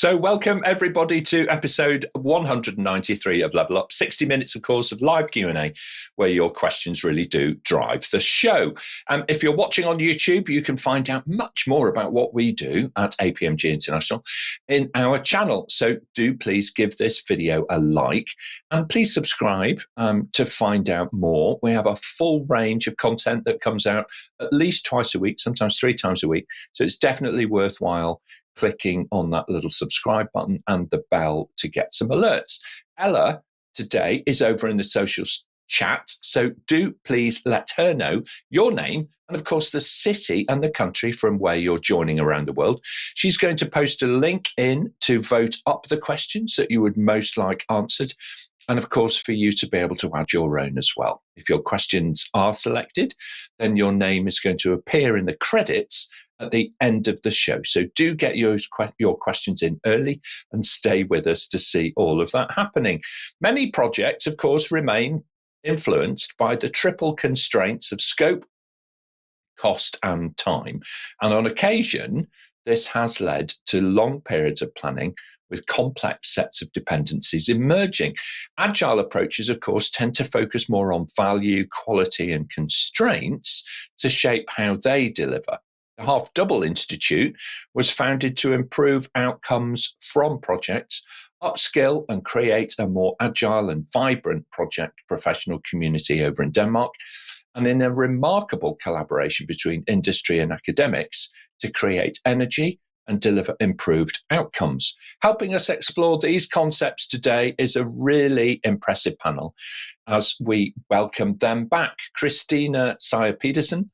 So welcome everybody to episode 193 of Level Up. 60 minutes, of course, of live Q&A where your questions really do drive the show. If you're watching on YouTube, you can find out much more about what we do at APMG International in our channel. So do please give this video a like and please subscribe to find out more. We have a full range of content that comes out at least twice a week, sometimes 3 times a week. So it's definitely worthwhile clicking on that little subscribe button and the bell to get some alerts. Ella today is over in the social chat, so do please let her know your name and, of course, the city and the country from where you're joining around the world. She's going to post a link in to vote up the questions that you would most like answered, and, of course, for you to be able to add your own as well. If your questions are selected, then your name is going to appear in the credits at the end of the show. So do get your questions in early and stay with us to see all of that happening. Many projects, of course, remain influenced by the triple constraints of scope, cost, and time. And on occasion, this has led to long periods of planning with complex sets of dependencies emerging. Agile approaches, of course, tend to focus more on value, quality, and constraints to shape how they deliver. The Half Double Institute was founded to improve outcomes from projects, upskill and create a more agile and vibrant project professional community over in Denmark, and in a remarkable collaboration between industry and academics to create energy and deliver improved outcomes. Helping us explore these concepts today is a really impressive panel as we welcome them back. Christina Sejr Pedersen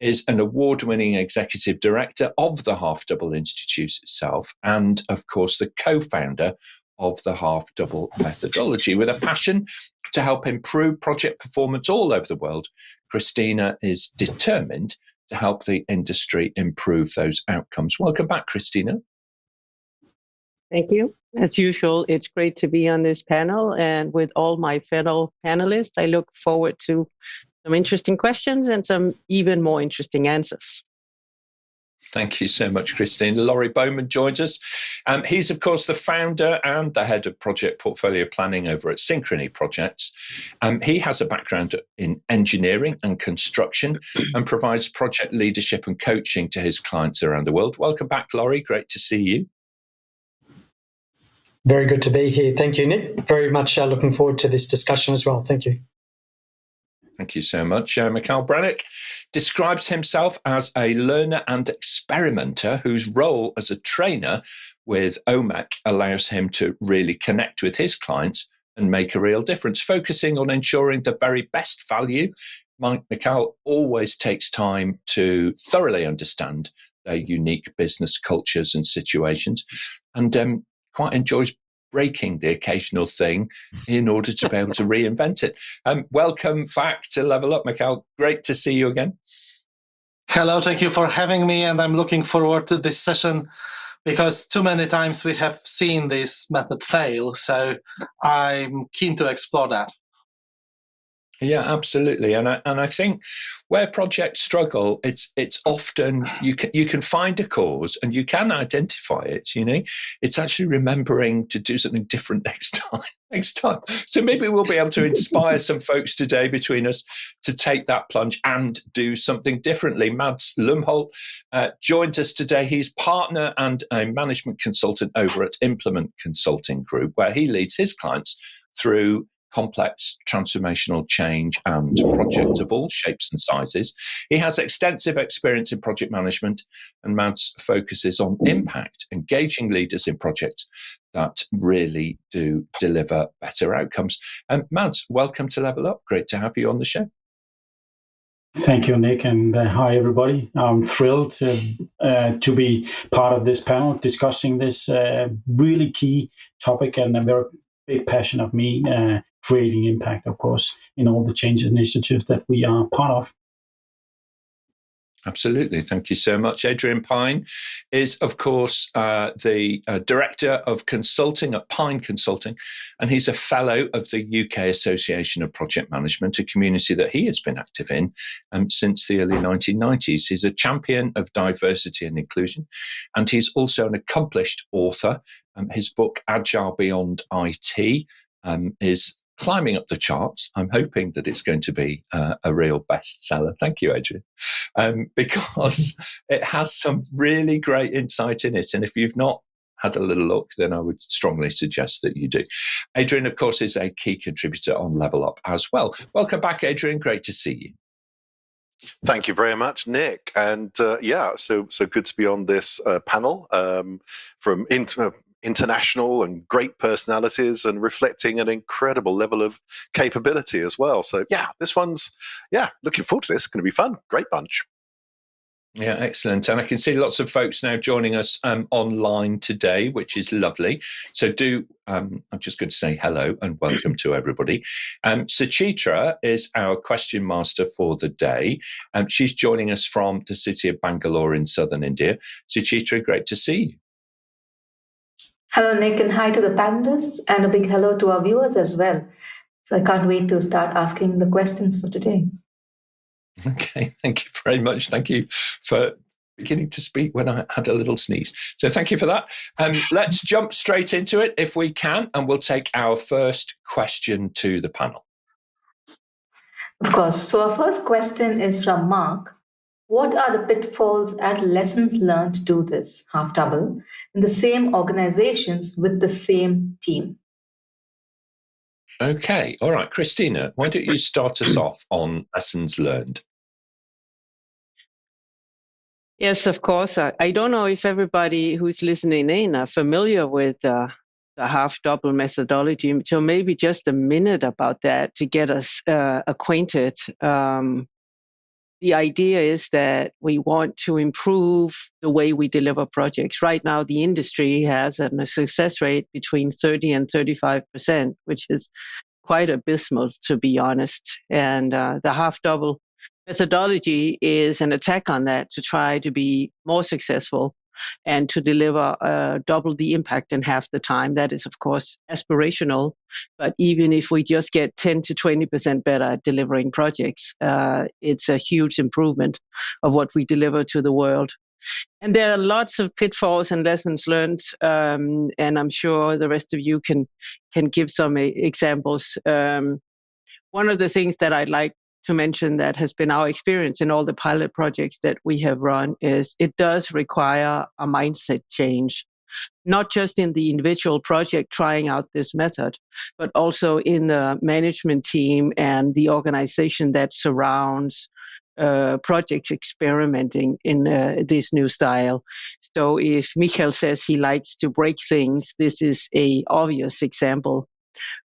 is an award-winning executive director of the Half Double Institute itself and, of course, the co-founder of the Half Double methodology. With a passion to help improve project performance all over the world, Christina is determined to help the industry improve those outcomes. Welcome back, Christina. Thank you. As usual, it's great to be on this panel, and with all my fellow panelists, I look forward to some interesting questions and some even more interesting answers. Thank you so much, Christina. Laurie Bowman joins us. He's, of course, the founder and the head of project portfolio planning over at Synchrony Projects. He has a background in engineering and construction and provides project leadership and coaching to his clients around the world. Welcome back, Laurie. Great to see you. Very good to be here. Thank you, Nick. Very much looking forward to this discussion as well. Thank you. Thank you so much. Michał Brennek describes himself as a learner and experimenter whose role as a trainer with OMEC allows him to really connect with his clients and make a real difference, focusing on ensuring the very best value. Michał always takes time to thoroughly understand their unique business cultures and situations, and quite enjoys breaking the occasional thing in order to be able to reinvent it. Welcome back to Level Up, Michał. Great to see you again. Hello, thank you for having me, and I'm looking forward to this session because too many times we have seen this method fail, so I'm keen to explore that. Yeah, absolutely, and I think where projects struggle, it's often you can find a cause and you can identify it. You know, it's actually remembering to do something different next time. So maybe we'll be able to inspire some folks today between us to take that plunge and do something differently. Mads Lomholt joined us today. He's partner and a management consultant over at Implement Consulting Group, where he leads his clients through complex transformational change and projects of all shapes and sizes. He has extensive experience in project management, and Mads focuses on impact, engaging leaders in projects that really do deliver better outcomes. And Mads, welcome to Level Up. Great to have you on the show. Thank you, Nick, and hi, everybody. I'm thrilled to be part of this panel discussing this really key topic and a very big passion of me, creating impact, of course, in all the change initiatives that we are part of. Absolutely. Thank you so much. Adrian Pyne is, of course, the Director of Consulting at Pyne Consulting, and he's a Fellow of the UK Association of Project Management, a community that he has been active in since the early 1990s. He's a champion of diversity and inclusion, and he's also an accomplished author. His book, Agile Beyond IT, is climbing up the charts. I'm hoping that it's going to be a real bestseller. Thank you, Adrian, because it has some really great insight in it. And if you've not had a little look, then I would strongly suggest that you do. Adrian, of course, is a key contributor on Level Up as well. Welcome back, Adrian. Great to see you. Thank you very much, Nick. And so good to be on this panel from international and great personalities and reflecting an incredible level of capability as well. So this one's, looking forward to this. It's going to be fun. Great bunch. Yeah, excellent. And I can see lots of folks now joining us online today, which is lovely. So I'm just going to say hello and welcome to everybody. Suchitra is our question master for the day. She's joining us from the city of Bangalore in southern India. Suchitra, great to see you. Hello, Nick, and hi to the panelists, and a big hello to our viewers as well. So I can't wait to start asking the questions for today. Okay, thank you very much. Thank you for beginning to speak when I had a little sneeze. So thank you for that. Let's jump straight into it if we can, and we'll take our first question to the panel. Of course. So our first question is from Mark. What are the pitfalls and lessons learned to do this half double in the same organizations with the same team? Okay, all right. Christina, why don't you start us off on lessons learned? Yes, of course. I don't know if everybody who's listening in are familiar with the half double methodology. So maybe just a minute about that to get us acquainted. The idea is that we want to improve the way we deliver projects. Right now, the industry has a success rate between 30 and 35%, which is quite abysmal, to be honest. And the half double methodology is an attack on that to try to be more successful and to deliver double the impact in half the time. That is, of course, aspirational. But even if we just get 10 to 20% better at delivering projects, it's a huge improvement of what we deliver to the world. And there are lots of pitfalls and lessons learned, and I'm sure the rest of you can give some examples. One of the things that I'd like to mention that has been our experience in all the pilot projects that we have run is it does require a mindset change, not just in the individual project trying out this method, but also in the management team and the organization that surrounds projects experimenting in this new style. So if Michał says he likes to break things, this is an obvious example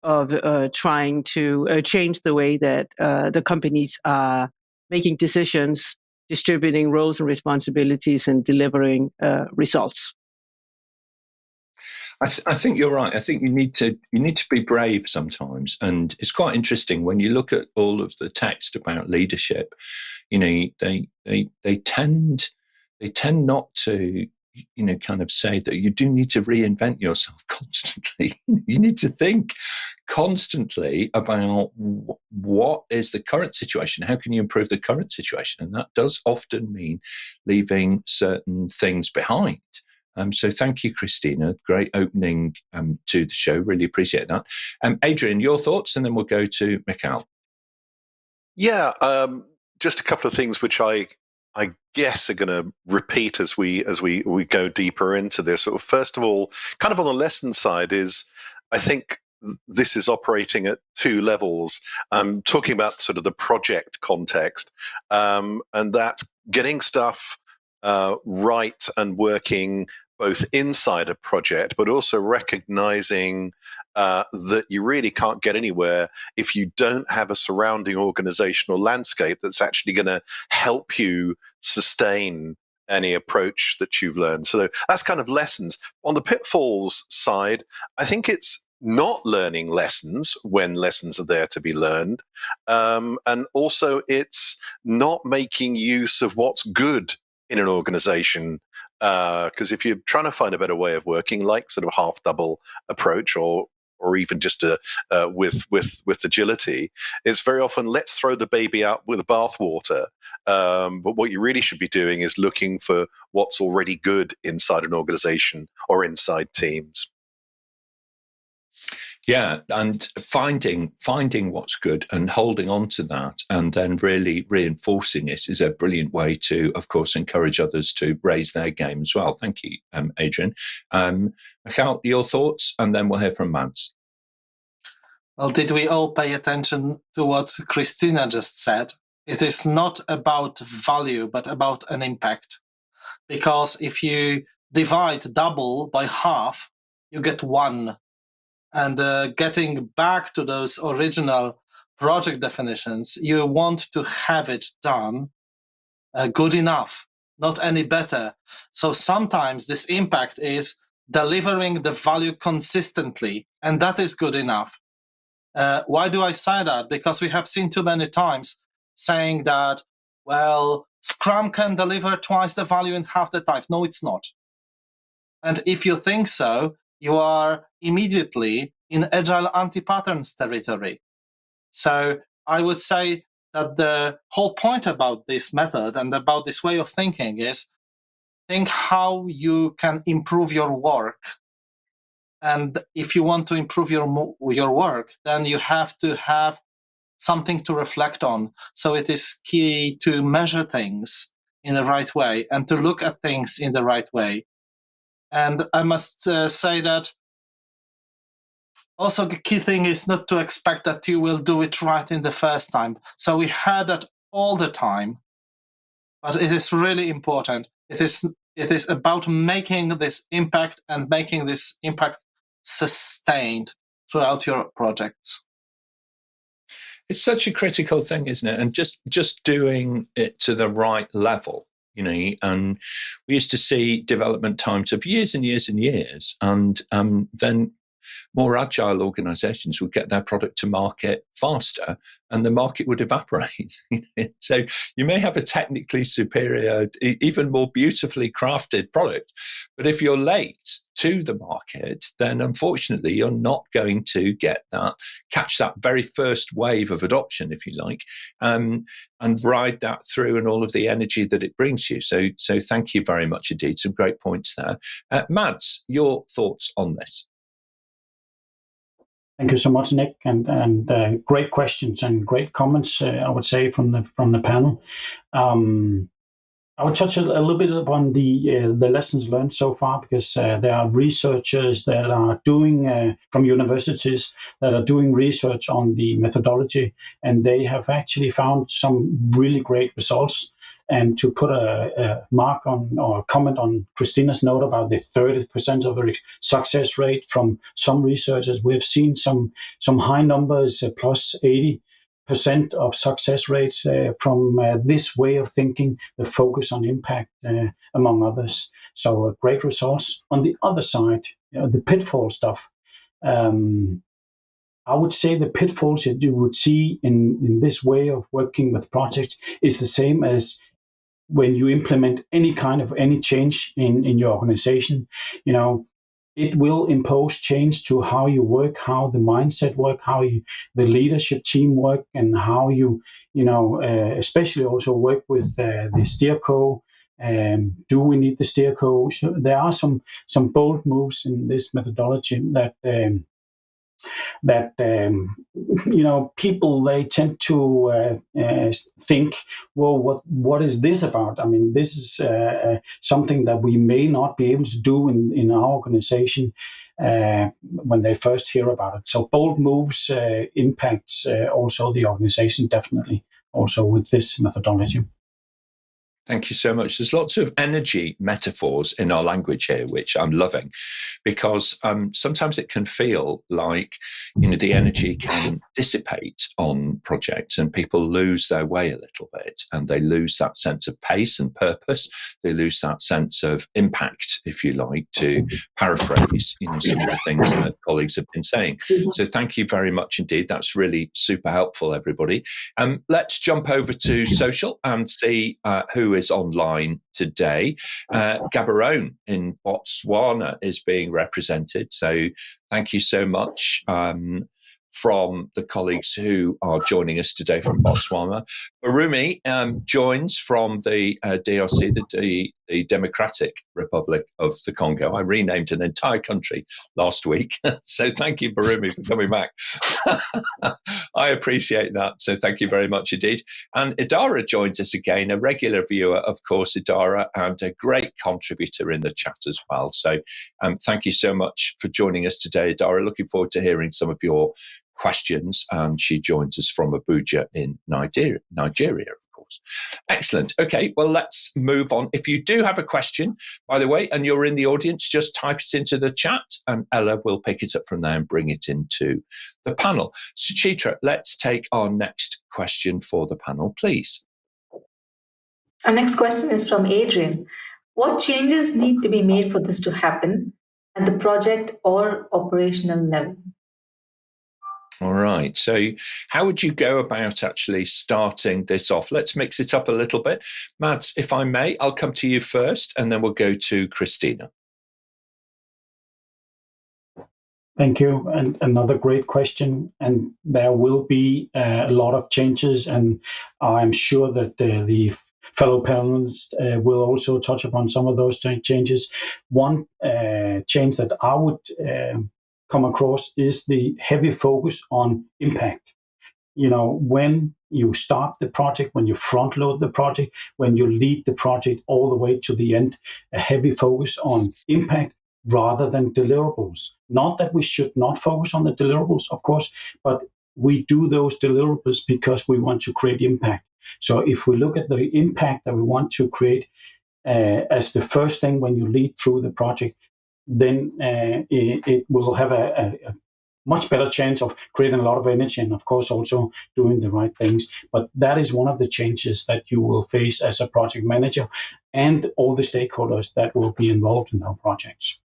of trying to change the way that the companies are making decisions, distributing roles and responsibilities, and delivering results. I think you're right. I think you need to be brave sometimes, and it's quite interesting when you look at all of the text about leadership. You know, they tend not to kind of say that you do need to reinvent yourself constantly. You need to think constantly about what is the current situation, how can you improve the current situation, and that does often mean leaving certain things behind. So thank you, Christina. Great opening to the show. Really appreciate that. Adrian, your thoughts, and then we'll go to Michał. Yeah, just a couple of things which I guess are going to repeat as we go deeper into this. First of all, kind of on the lesson side is, I think this is operating at two levels. I'm talking about sort of the project context, and that's getting stuff right and working both inside a project, but also recognizing that you really can't get anywhere if you don't have a surrounding organizational landscape that's actually going to help you sustain any approach that you've learned. So that's kind of lessons. On the pitfalls side, I think it's not learning lessons when lessons are there to be learned. And also it's not making use of what's good in an organization. Because if you're trying to find a better way of working, like sort of half double approach or even just with agility, it's very often let's throw the baby out with the bathwater. But what you really should be doing is looking for what's already good inside an organization or inside teams. Yeah, and finding what's good and holding on to that and then really reinforcing it is a brilliant way to, of course, encourage others to raise their game as well. Thank you, Adrian. Michał, your thoughts, and then we'll hear from Mads. Well, did we all pay attention to what Christina just said? It is not about value, but about an impact. Because if you divide double by half, you get 1. And getting back to those original project definitions, you want to have it done good enough, not any better. So sometimes this impact is delivering the value consistently, and that is good enough. Why do I say that? Because we have seen too many times saying that, well, Scrum can deliver twice the value in half the time. No, it's not. And if you think so, you are immediately in agile anti-patterns territory. So I would say that the whole point about this method and about this way of thinking is think how you can improve your work. And if you want to improve your work, then you have to have something to reflect on. So it is key to measure things in the right way and to look at things in the right way. And I must say that also the key thing is not to expect that you will do it right in the first time. So we had that all the time, but it is really important. It is about making this impact and making this impact sustained throughout your projects. It's such a critical thing, isn't it? And just doing it to the right level. And we used to see development times of years and years and years, and then more agile organizations would get their product to market faster and the market would evaporate. So you may have a technically superior, even more beautifully crafted product, but if you're late to the market, then unfortunately you're not going to catch that very first wave of adoption, if you like, and ride that through and all of the energy that it brings you. So thank you very much indeed. Some great points there. Mads, your thoughts on this? Thank you so much, Nick, and great questions and great comments. I would say from the panel. I would touch a little bit upon the lessons learned so far, because there are researchers that are doing from universities that are doing research on the methodology, and they have actually found some really great results. And to put a mark on or comment on Christina's note about the 30% of the success rate from some researchers, we've seen some high numbers, plus 80% of success rates from this way of thinking, the focus on impact, among others. So great results. On the other side, the pitfall stuff. I would say the pitfalls that you would see in this way of working with projects is the same as when you implement any change in your organization. It will impose change to how you work, how the mindset work, how the leadership team work, and how you especially also work with the steerco. Do we need the steerco? There are some bold moves in this methodology that people, they tend to think, well, what is this about? I mean, this is something that we may not be able to do in our organization when they first hear about it. So bold moves impacts also the organization, definitely, also with this methodology. Thank you so much. There's lots of energy metaphors in our language here, which I'm loving, because sometimes it can feel like, the energy can dissipate on projects and people lose their way a little bit, and they lose that sense of pace and purpose. They lose that sense of impact, if you like, to paraphrase, some of the things that colleagues have been saying. So thank you very much indeed. That's really super helpful, everybody. Let's jump over to social and see who is online today. Gaborone in Botswana is being represented. So thank you so much from the colleagues who are joining us today from Botswana. Barumi joins from the DRC, the Democratic Republic of the Congo. I renamed an entire country last week. So thank you, Barumi, for coming back. I appreciate that. So thank you very much indeed. And Idara joins us again, a regular viewer, of course, Idara, and a great contributor in the chat as well. So thank you so much for joining us today, Idara. Looking forward to hearing some of your questions. And she joins us from Abuja in Nigeria, of course. Excellent. Okay, well, let's move on. If you do have a question, by the way, and you're in the audience, just type it into the chat and Ella will pick it up from there and bring it into the panel. Suchitra, let's take our next question for the panel, please. Our next question is from Adrian. What changes need to be made for this to happen at the project or operational level? All right. So how would you go about actually starting this off? Let's mix it up a little bit. Mads, if I may, I'll come to you first and then we'll go to Christina. Thank you. And another great question. And there will be a lot of changes. And I'm sure that the fellow panelists will also touch upon some of those changes. One change that I would come across is the heavy focus on impact. When you start the project, when you front load the project, when you lead the project all the way to the end, a heavy focus on impact rather than deliverables. Not that we should not focus on the deliverables, of course, but we do those deliverables because we want to create impact. So if we look at the impact that we want to create as the first thing when you lead through the project, then it will have a much better chance of creating a lot of energy and, of course, also doing the right things. But that is one of the changes that you will face as a project manager and all the stakeholders that will be involved in our projects.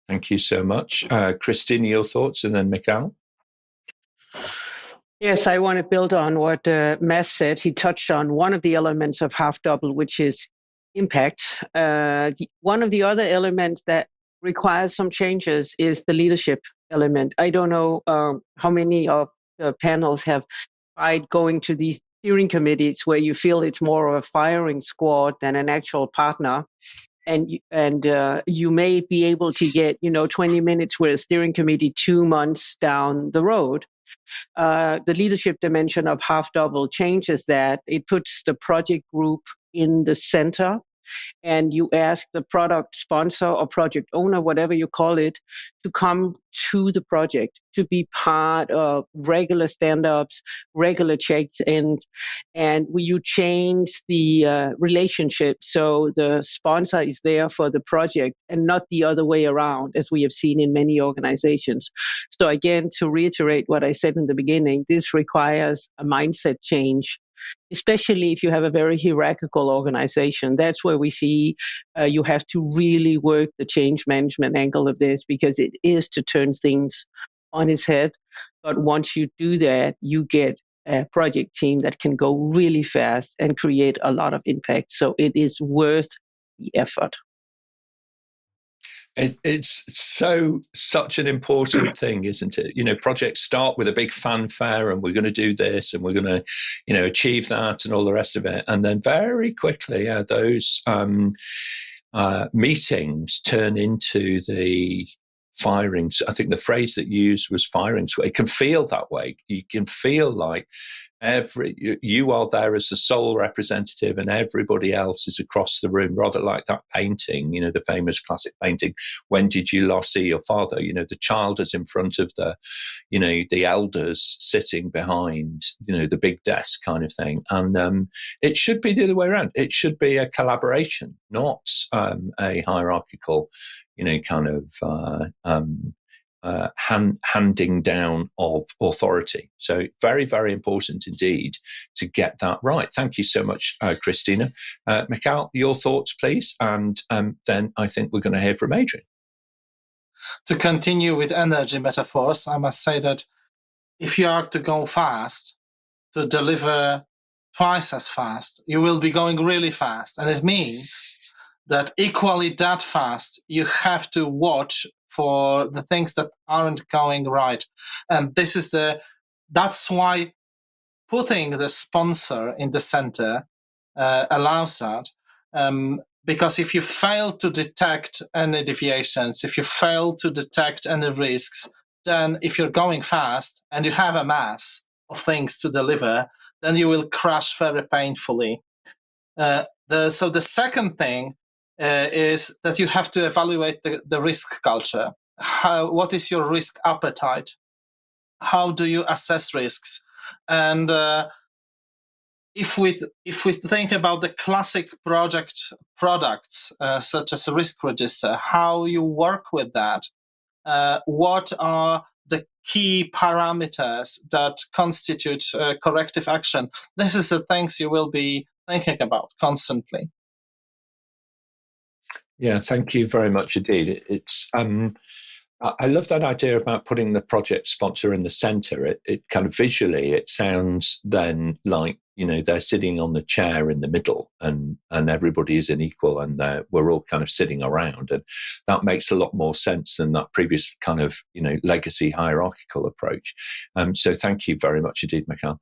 Thank you so much. Christina, your thoughts, and then Michał. Yes, I want to build on what Mads said. He touched on one of the elements of half double, which is impact. One of the other elements that requires some changes is the leadership element. I don't know how many of the panels have tried going to these steering committees where you feel it's more of a firing squad than an actual partner. And you may be able to get 20 minutes with a steering committee 2 months down the road. The leadership dimension of half double changes that. It puts the project group in the center, and you ask the product sponsor or project owner, whatever you call it, to come to the project, to be part of regular stand-ups, regular check-ins, and you change the relationship so the sponsor is there for the project and not the other way around, as we have seen in many organizations. So again, to reiterate what I said in the beginning, this requires a mindset change, especially if you have a very hierarchical organization. That's where we see you have to really work the change management angle of this, because it is to turn things on its head. But once you do that, you get a project team that can go really fast and create a lot of impact. So it is worth the effort. It's such an important thing, isn't it? Projects start with a big fanfare and we're going to do this and we're going to, achieve that and all the rest of it. And then very quickly, those meetings turn into the firings. I think the phrase that you used was firings. It can feel that way. You can feel like You are there as the sole representative, and everybody else is across the room, rather like that painting, the famous classic painting, When Did You Last See Your Father? The child is in front of the elders sitting behind, the big desk kind of thing. And it should be the other way around. It should be a collaboration, not a hierarchical, kind of handing down of authority. So very, very important indeed to get that right. Thank you so much, Christina. Michał, your thoughts, please. And then I think we're going to hear from Adrian. To continue with energy metaphors, I must say that if you are to go fast, to deliver twice as fast, you will be going really fast. And it means that equally that fast, you have to watch for the things that aren't going right. And that's why putting the sponsor in the center allows that. Because if you fail to detect any deviations, if you fail to detect any risks, then if you're going fast and you have a mass of things to deliver, then you will crash very painfully. So the second thing is that you have to evaluate the risk culture. What is your risk appetite? How do you assess risks? And if we think about the classic products such as a risk register, how you work with that, what are the key parameters that constitute corrective action? This is the things you will be thinking about constantly. Yeah, thank you very much indeed. It's I love that idea about putting the project sponsor in the center. It kind of visually, it sounds then like, they're sitting on the chair in the middle and everybody is an equal and we're all kind of sitting around. And that makes a lot more sense than that previous kind of, legacy hierarchical approach. So thank you very much indeed, Michał.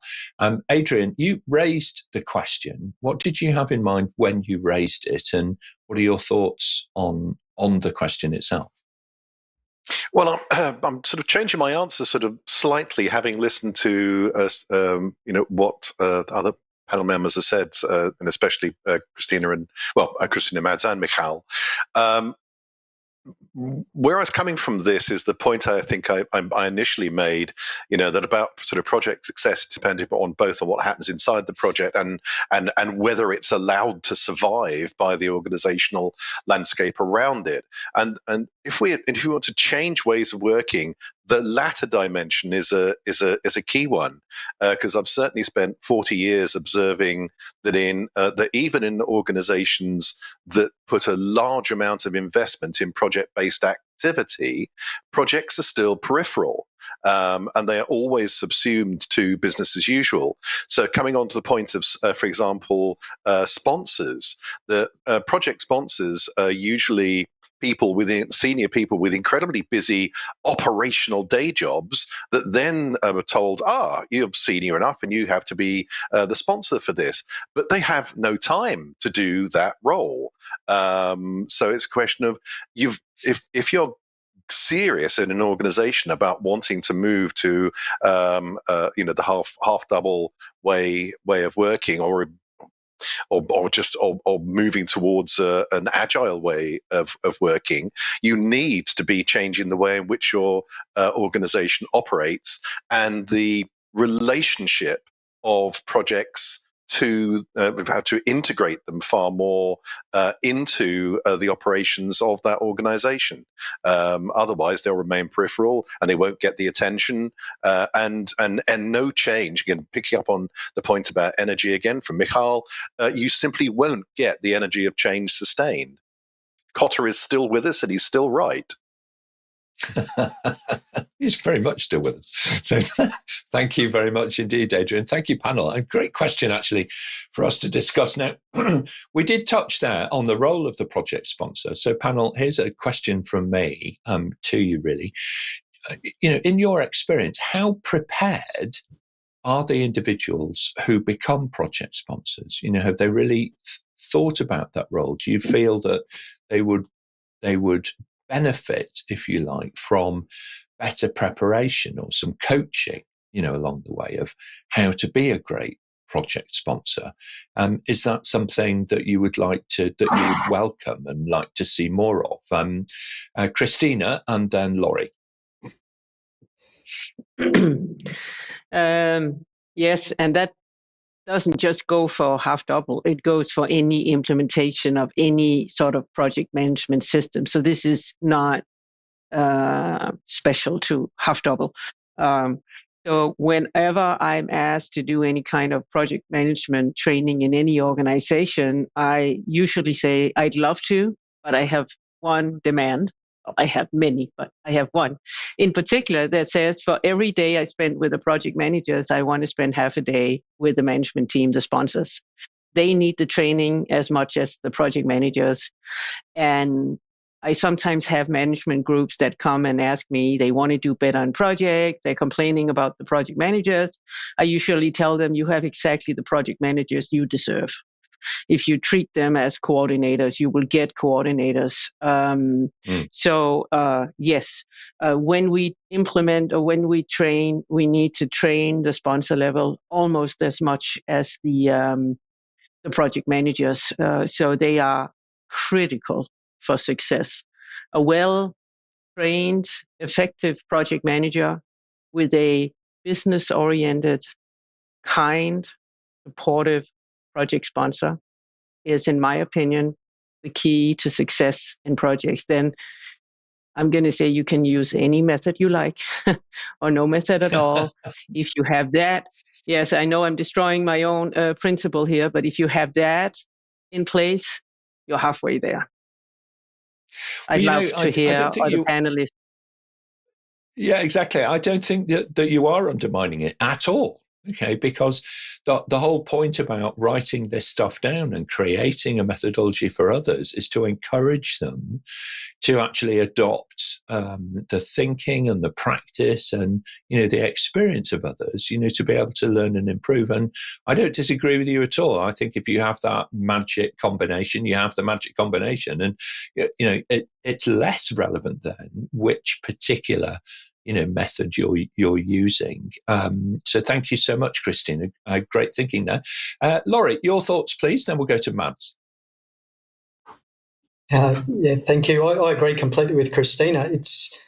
Adrian, you raised the question. What did you have in mind when you raised it? And what are your thoughts on the question itself? Well, I'm sort of changing my answer sort of slightly, having listened to what other panel members have said, and especially Christina, Mads and Michał. Where I was coming from this is the point I think I initially made, that about sort of project success depending on both on what happens inside the project and whether it's allowed to survive by the organizational landscape around it. And if we want to change ways of working, the latter dimension is a key one, because I've certainly spent 40 years observing that that even in organizations that put a large amount of investment in project-based activity, projects are still peripheral. And they are always subsumed to business as usual. So coming on to the point of, for example, sponsors, the project sponsors are usually senior people with incredibly busy operational day jobs that then are told, you're senior enough and you have to be the sponsor for this. But they have no time to do that role. So it's a question of if you're serious in an organization about wanting to move to the half double way of working or moving towards an agile way of working, you need to be changing the way in which your organization operates and the relationship of projects we've had to integrate them far more into the operations of that organization. Otherwise, they'll remain peripheral and they won't get the attention and no change. Again, picking up on the point about energy again from Michał, you simply won't get the energy of change sustained. Cotter is still with us and he's still right. He's very much still with us. So thank you very much indeed, Adrian. Thank you, panel. A great question, actually, for us to discuss. Now, we did touch there on the role of the project sponsor. So, panel, here's a question from me to you, really. In your experience, how prepared are the individuals who become project sponsors? Have they really thought about that role? Do you feel that they would benefit, if you like, from better preparation or some coaching, along the way of how to be a great project sponsor. Is that something that you would welcome and like to see more of? Christina and then Laurie. Yes, and that doesn't just go for half double. It goes for any implementation of any sort of project management system. So this is not special to half double. So whenever I'm asked to do any kind of project management training in any organization, I usually say I'd love to, but I have one demand. I have many, but I have one in particular that says for every day I spend with the project managers, I want to spend half a day with the management team, the sponsors. They need the training as much as the project managers. And I sometimes have management groups that come and ask me, they want to do better on projects, they're complaining about the project managers. I usually tell them, you have exactly the project managers you deserve. If you treat them as coordinators, you will get coordinators. So yes, when we implement or when we train, we need to train the sponsor level almost as much as the project managers. So they are critical for success. A well-trained, effective project manager with a business-oriented, kind, supportive project sponsor is, in my opinion, the key to success in projects. Then I'm going to say you can use any method you like or no method at all. If you have that, yes, I know I'm destroying my own principle here, but if you have that in place, you're halfway there. I'd love to hear other panelists. Yeah, exactly. I don't think that you are undermining it at all. Okay, because the whole point about writing this stuff down and creating a methodology for others is to encourage them to actually adopt the thinking and the practice and the experience of others, to be able to learn and improve. And I don't disagree with you at all. I think if you have that magic combination, you have the magic combination, and it's less relevant then which particular method you're using. So thank you so much, Christina. Great thinking there. Laurie, your thoughts, please. Then we'll go to Mads. Yeah, thank you. I agree completely with Christina. It's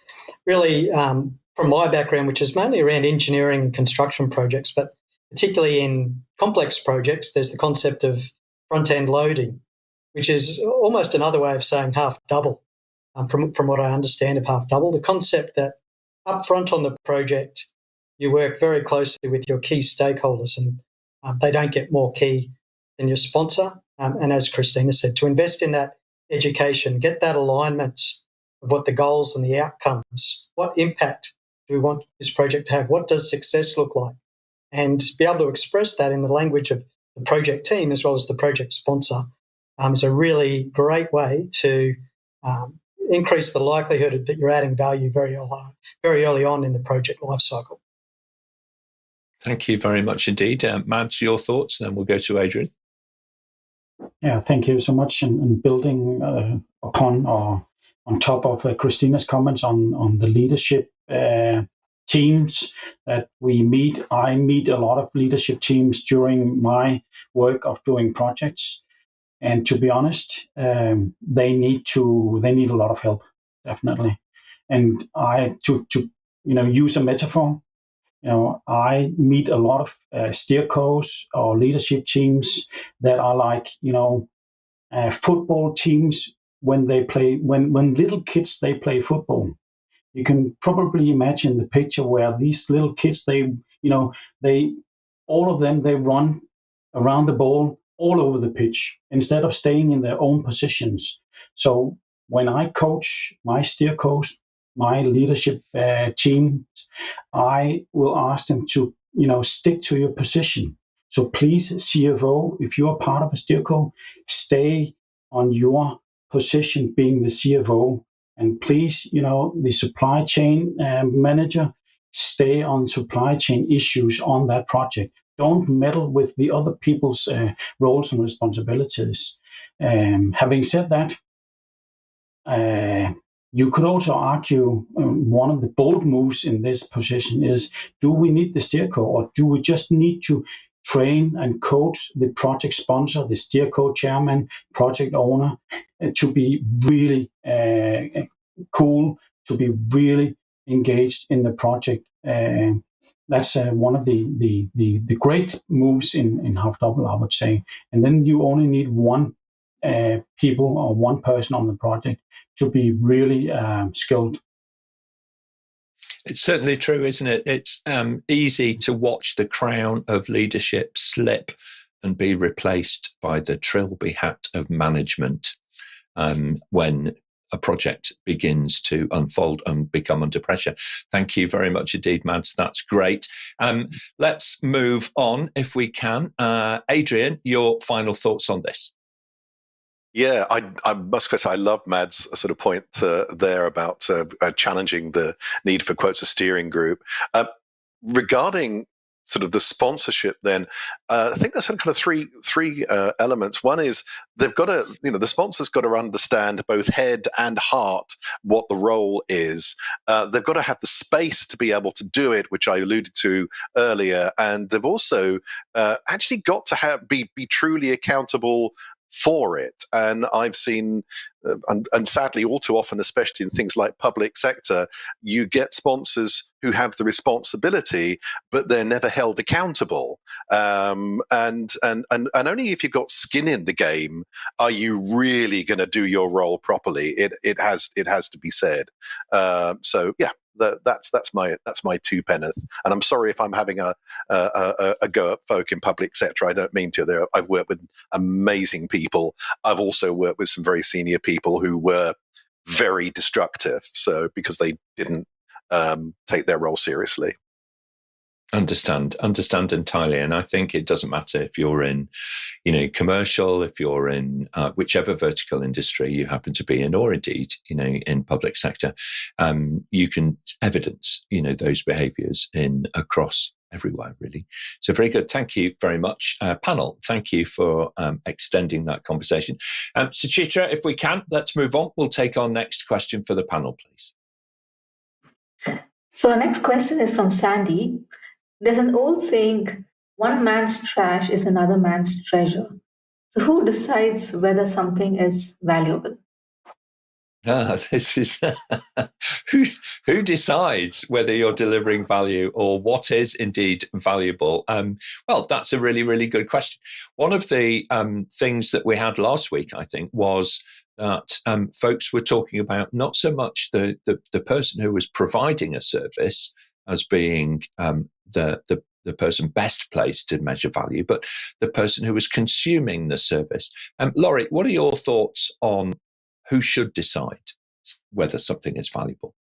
really, from my background, which is mainly around engineering and construction projects, but particularly in complex projects, there's the concept of front-end loading, which is almost another way of saying half double. From what I understand of half double, the concept that up front on the project, you work very closely with your key stakeholders, and they don't get more key than your sponsor. And as Christina said, to invest in that education, get that alignment of what the goals and the outcomes, what impact do we want this project to have, what does success look like, and be able to express that in the language of the project team as well as the project sponsor is a really great way to increase the likelihood that you're adding value very early on in the project lifecycle. Thank you very much indeed. Mads, your thoughts, and then we'll go to Adrian. Yeah, thank you so much. And building upon or on top of Christina's comments on the leadership teams that we meet, I meet a lot of leadership teams during my work of doing projects. And to be honest, they need a lot of help, definitely. And to use a metaphor, I meet a lot of steercos or leadership teams that are like football teams when they play when little kids they play football. You can probably imagine the picture where these little kids they all of them they run around the ball all over the pitch instead of staying in their own positions. So when I coach my steercos, my leadership team, I will ask them to stick to your position. So please, CFO, if you are part of a steerco, stay on your position being the CFO. And please, the supply chain manager, stay on supply chain issues on that project. Don't meddle with the other people's roles and responsibilities. Having said that, You could also argue one of the bold moves in this position is, do we need the steerco, or do we just need to train and coach the project sponsor, the steerco chairman, project owner, to be really cool, to be really engaged in the project? That's one of the great moves in half double, I would say. And then you only need one people or one person on the project to be really skilled. It's certainly true, isn't it? It's easy to watch the crown of leadership slip and be replaced by the trilby hat of management when a project begins to unfold and become under pressure. Thank you very much indeed, Mads. That's great. Let's move on if we can. Adrian, your final thoughts on this? Yeah, I must confess, I love Mads' sort of point there about challenging the need for, quotes, a steering group. Regarding sort of the sponsorship, then I think there's kind of three elements. One is they've got to, the sponsor's got to understand both head and heart what the role is. They've got to have the space to be able to do it, which I alluded to earlier, and they've also actually got to be truly accountable for it. And I've seen, and sadly all too often, especially in things like public sector, you get sponsors who have the responsibility, but they're never held accountable. And only if you've got skin in the game are you really going to do your role properly. It has to be said. So yeah. That's my two penneth, and I'm sorry if I'm having a go at folk in public sector. I don't mean to. I've worked with amazing people. I've also worked with some very senior people who were very destructive. So because they didn't take their role seriously. Understand entirely. And I think it doesn't matter if you're in, commercial, if you're in whichever vertical industry you happen to be in, or indeed, in public sector, you can evidence, those behaviours across everywhere, really. So very good. Thank you very much. Panel, thank you for extending that conversation. Suchitra, if we can, let's move on. We'll take our next question for the panel, please. So our next question is from Sandy. There's an old saying, one man's trash is another man's treasure. So who decides whether something is valuable? This is who decides whether you're delivering value or what is indeed valuable? Well, that's a really, really good question. One of the things that we had last week, I think, was that folks were talking about not so much the person who was providing a service as being the person best placed to measure value, but the person who was consuming the service. Laurie, what are your thoughts on who should decide whether something is valuable?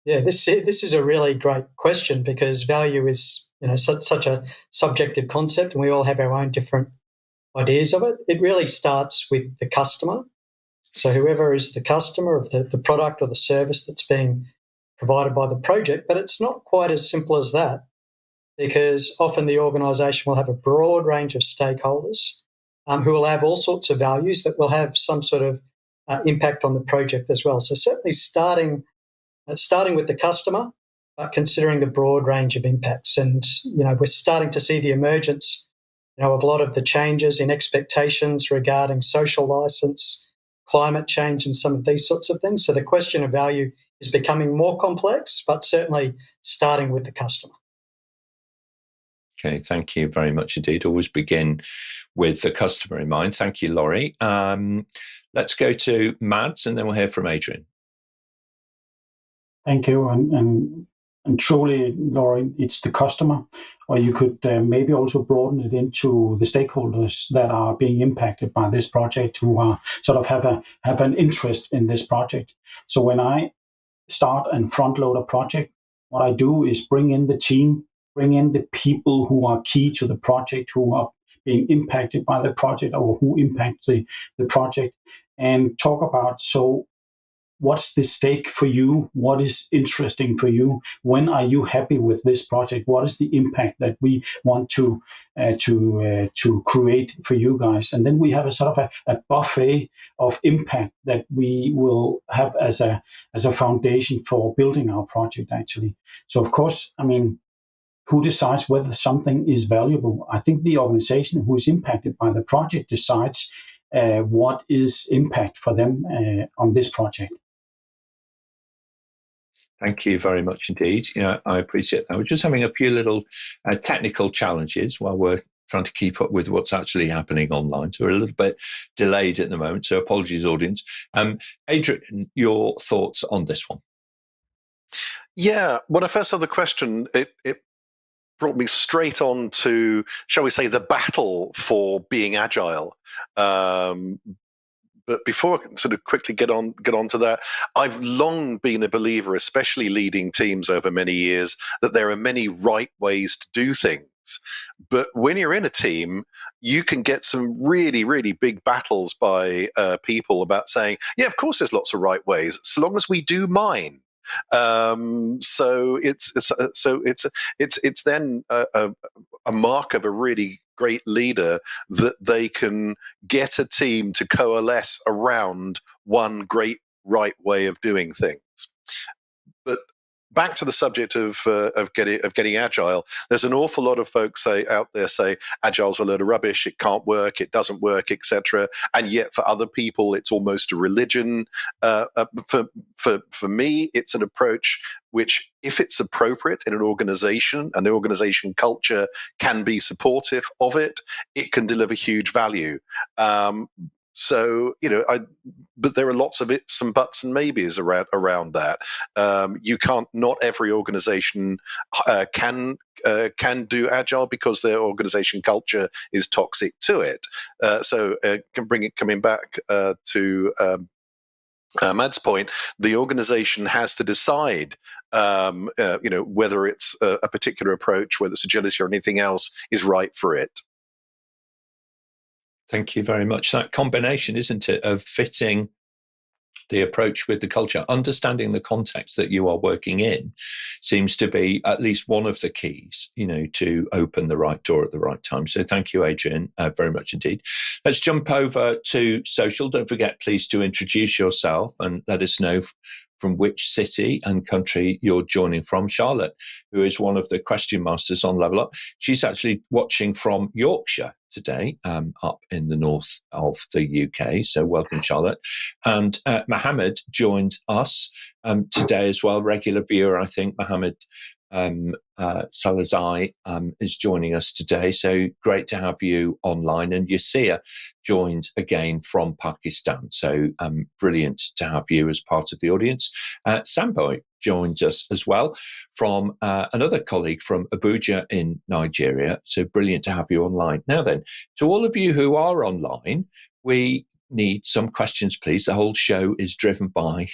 Yeah, this is a really great question, because value is such a subjective concept, and we all have our own different ideas of it. It really starts with the customer. So whoever is the customer of the product or the service that's being provided by the project, but it's not quite as simple as that, because often the organisation will have a broad range of stakeholders who will have all sorts of values that will have some sort of impact on the project as well. So certainly starting with the customer, but considering the broad range of impacts. And we're starting to see the emergence of a lot of the changes in expectations regarding social license, climate change, and some of these sorts of things. So the question of value is becoming more complex, but certainly starting with the customer. Okay, thank you very much indeed. Always begin with the customer in mind. Thank you, Laurie. Let's go to Mads, and then we'll hear from Adrian. Thank you. And truly, Laurie, it's the customer, or you could maybe also broaden it into the stakeholders that are being impacted by this project, who are sort of have an interest in this project. So when I start and front load a project, what I do is bring in the team, bring in the people who are key to the project, who are being impacted by the project or who impact the project, and talk about, so what's the stake for you? What is interesting for you? When are you happy with this project? What is the impact that we want to create for you guys? And then we have a sort of a buffet of impact that we will have as a foundation for building our project, actually. So of course, I mean, who decides whether something is valuable? I think the organization who is impacted by the project decides what is impact for them on this project. Thank you very much indeed. I appreciate that. We're just having a few little technical challenges while we're trying to keep up with what's actually happening online. So we're a little bit delayed at the moment. So apologies, audience. Adrian, your thoughts on this one? Yeah, when I first saw the question, it brought me straight on to, shall we say, the battle for being agile. But before I can sort of quickly get on to that, I've long been a believer, especially leading teams over many years, that there are many right ways to do things. But when you're in a team, you can get some really, really big battles by people about saying, yeah, of course there's lots of right ways, so long as we do mine. So it's then a mark of a really great leader that they can get a team to coalesce around one great right way of doing things. But back to the subject of getting agile, there's an awful lot of folks out there say agile's a load of rubbish, it can't work, it doesn't work, etc. And yet for other people, it's almost a religion. For me, it's an approach which, if it's appropriate in an organization and the organization culture can be supportive of it, it can deliver huge value. So, but there are lots of some buts and maybes around that. You can't. Not every organization can do agile because their organization culture is toxic to it. Coming back to Mad's point, the organization has to decide, whether it's a particular approach, whether it's agility or anything else, is right for it. Thank you very much. That combination, isn't it, of fitting the approach with the culture, understanding the context that you are working in, seems to be at least one of the keys, to open the right door at the right time. So thank you, Adrian, very much indeed. Let's jump over to social. Don't forget, please, to introduce yourself and let us know from which city and country you're joining from. Charlotte, who is one of the question masters on Level Up, she's actually watching from Yorkshire today, up in the north of the UK. So welcome, Charlotte. And Mohammed joins us today as well, regular viewer, I think. Mohammed Salazai is joining us today. So great to have you online. And Yasia joined again from Pakistan. So brilliant to have you as part of the audience. Samboy joins us as well from another colleague from Abuja in Nigeria. So brilliant to have you online. Now then, to all of you who are online, we need some questions, please. The whole show is driven by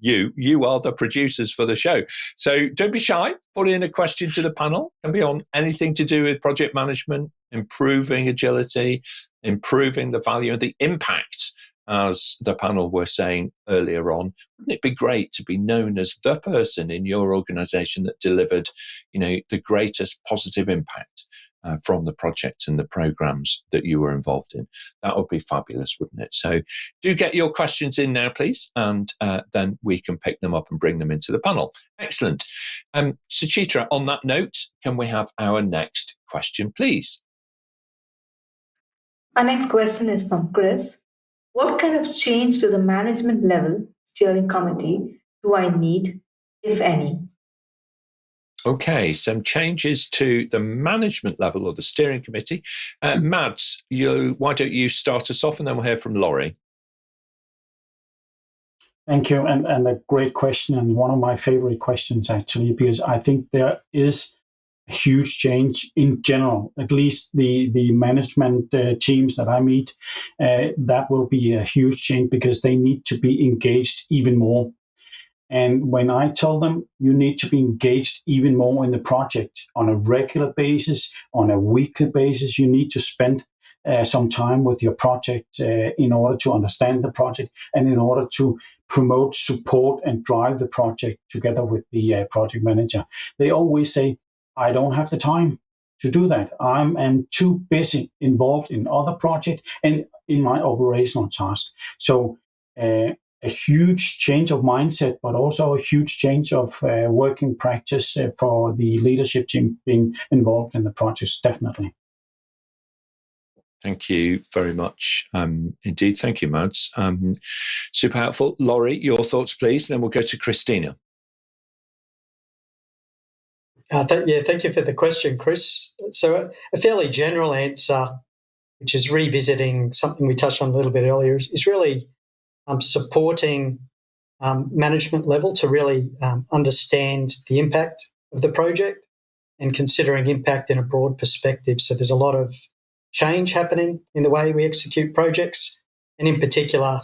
you are the producers for the show. So don't be shy. Put in a question to the panel. It can be on anything to do with project management, improving agility, improving the value and the impact, as the panel were saying earlier on. Wouldn't it be great to be known as the person in your organization that delivered, the greatest positive impact from the project and the programs that you were involved in? That would be fabulous, wouldn't it? So do get your questions in now, please, and then we can pick them up and bring them into the panel. Excellent. Suchitra, on that note, can we have our next question, please? Our next question is from Chris. What kind of change to the management level steering committee do I need, if any? Okay, some changes to the management level or the steering committee. Mads, why don't you start us off, and then we'll hear from Laurie. Thank you, and a great question, and one of my favorite questions, actually, because I think there is a huge change in general. At least the management teams that I meet, that will be a huge change because they need to be engaged even more. And when I tell them you need to be engaged even more in the project on a regular basis, on a weekly basis, you need to spend some time with your project in order to understand the project and in order to promote, support, and drive the project together with the project manager. They always say, I don't have the time to do that. I'm too busy involved in other projects and in my operational task. So a huge change of mindset, but also a huge change of working practice for the leadership team being involved in the projects, definitely. Thank you very much indeed. Thank you, Mads. Super helpful. Laurie, your thoughts, please. Then we'll go to Christina. Thank you for the question, Chris. So a fairly general answer, which is revisiting something we touched on a little bit earlier, is really supporting management level to really understand the impact of the project and considering impact in a broad perspective. So there's a lot of change happening in the way we execute projects, and in particular,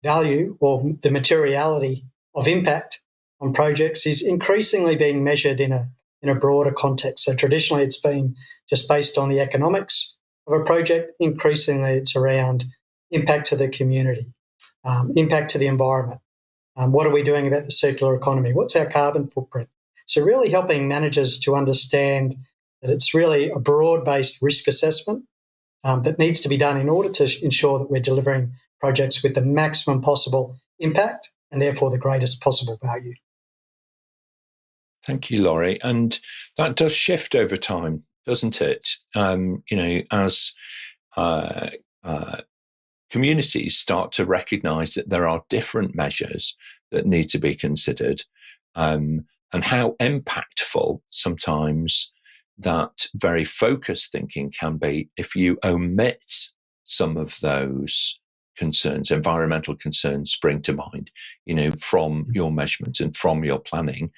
value or the materiality of impact on projects is increasingly being measured in a broader context. So traditionally, it's been just based on the economics of a project. Increasingly, it's around impact to the community, impact to the environment. What are we doing about the circular economy? What's our carbon footprint? So really helping managers to understand that it's really a broad-based risk assessment that needs to be done in order to ensure that we're delivering projects with the maximum possible impact and therefore the greatest possible value. Thank you, Laurie. And that does shift over time, doesn't it? As communities start to recognise that there are different measures that need to be considered, and how impactful sometimes that very focused thinking can be if you omit some of those concerns, environmental concerns spring to mind, from your measurement and from your planning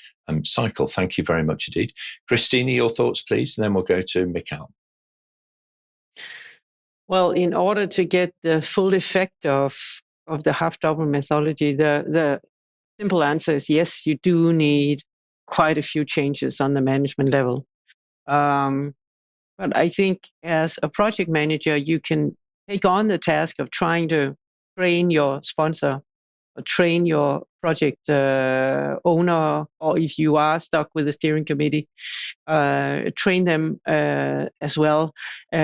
cycle. Thank you very much indeed. Christina, your thoughts, please, and then we'll go to Michał. Well, in order to get the full effect of the half-double methodology, the simple answer is yes, you do need quite a few changes on the management level. But I think as a project manager, you can take on the task of trying to train your sponsor or train your project owner, or if you are stuck with the steering committee, train them as well.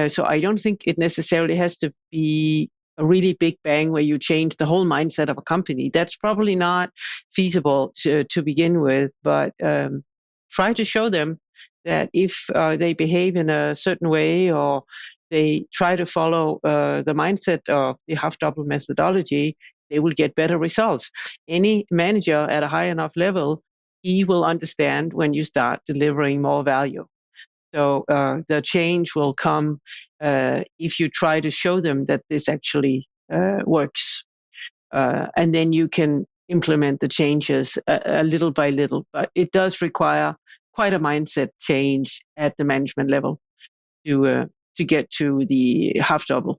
So I don't think it necessarily has to be a really big bang where you change the whole mindset of a company. That's probably not feasible to begin with, but try to show them that if they behave in a certain way or they try to follow the mindset of the half-double methodology, they will get better results. Any manager at a high enough level, he will understand when you start delivering more value. So the change will come if you try to show them that this actually works. And then you can implement the changes a little by little. But it does require quite a mindset change at the management level to get to the half-double.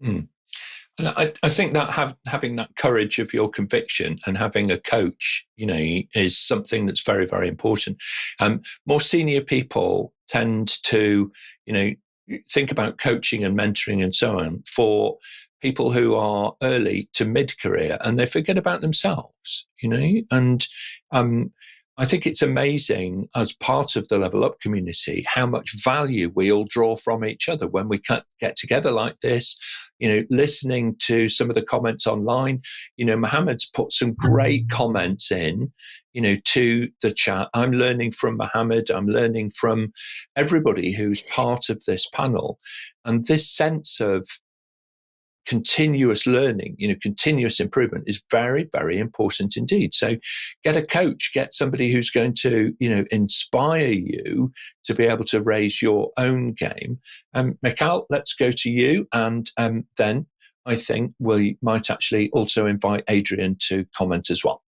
And I think that having that courage of your conviction and having a coach, is something that's very, very important. More senior people tend to, think about coaching and mentoring and so on for people who are early to mid-career, and they forget about themselves, and I think it's amazing as part of the Level Up community how much value we all draw from each other when we get together like this. Listening to some of the comments online, Mohammed's put some great comments in, to the chat. I'm learning from Mohammed. I'm learning from everybody who's part of this panel. And this sense of continuous learning, continuous improvement is very, very important indeed. So get a coach, get somebody who's going to, inspire you to be able to raise your own game. Michał, let's go to you. And then I think we might actually also invite Adrian to comment as well.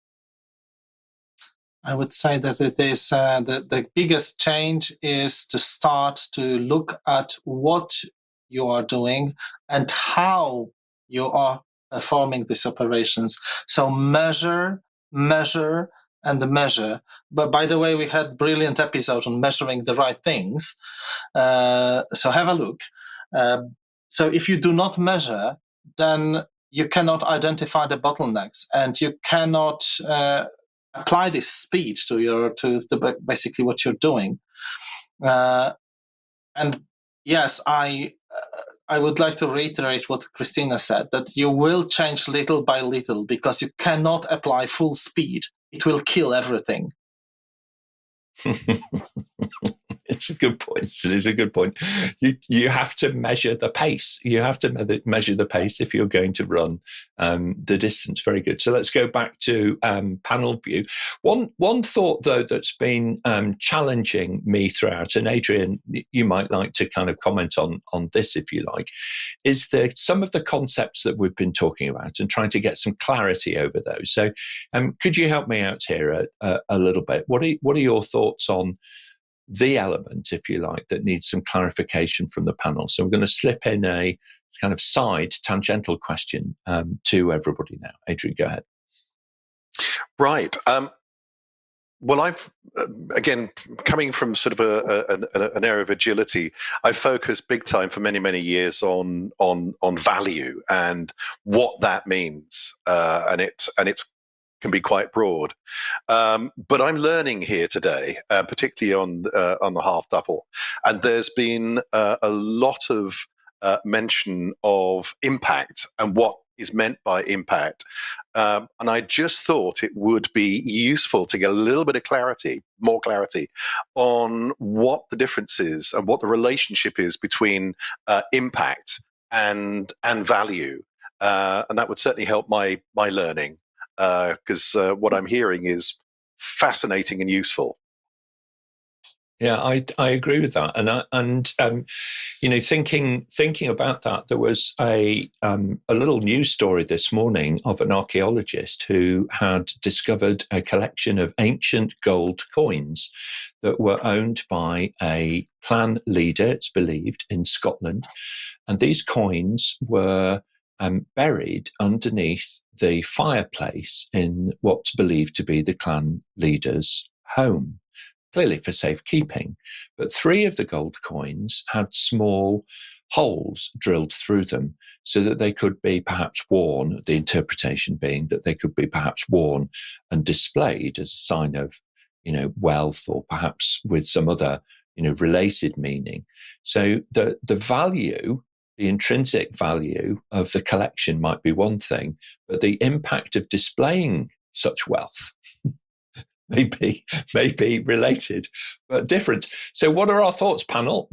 I would say that it is the biggest change is to start to look at what you are doing and how you are performing these operations. So measure, and measure. But by the way, we had a brilliant episode on measuring the right things. So have a look. So if you do not measure, then you cannot identify the bottlenecks, and you cannot apply this speed to basically what you're doing. And yes, I would like to reiterate what Christina said, that you will change little by little, because you cannot apply full speed. It will kill everything. It's a good point. It is a good point. You have to measure the pace. You have to measure the pace if you're going to run the distance. Very good. So let's go back to panel view. One thought, though, that's been challenging me throughout, and Adrian, you might like to kind of comment on this if you like, is some of the concepts that we've been talking about and trying to get some clarity over those. So could you help me out here a little bit? What are your thoughts on the element, if you like, that needs some clarification from the panel? So I'm going to slip in a kind of side tangential question to everybody now. Adrian, go ahead. Right. Well, I've again, coming from sort of an area of agility, I focused big time for many years on value and what that means, and it's can be quite broad. But I'm learning here today, particularly on the half double, and there's been a lot of mention of impact and what is meant by impact. And I just thought it would be useful to get a little bit of more clarity on what the difference is and what the relationship is between impact and value. And that would certainly help my learning. Because what I'm hearing is fascinating and useful. Yeah, I agree with that, and thinking about that, there was a little news story this morning of an archaeologist who had discovered a collection of ancient gold coins that were owned by a clan leader, it's believed, in Scotland, and these coins were buried underneath the fireplace in what's believed to be the clan leader's home, clearly for safekeeping. But 3 of the gold coins had small holes drilled through them so that they could be perhaps worn, the interpretation being that they could be perhaps worn and displayed as a sign of, wealth, or perhaps with some other, related meaning. So the value, the intrinsic value of the collection might be one thing, but the impact of displaying such wealth may be related but different. So what are our thoughts, panel?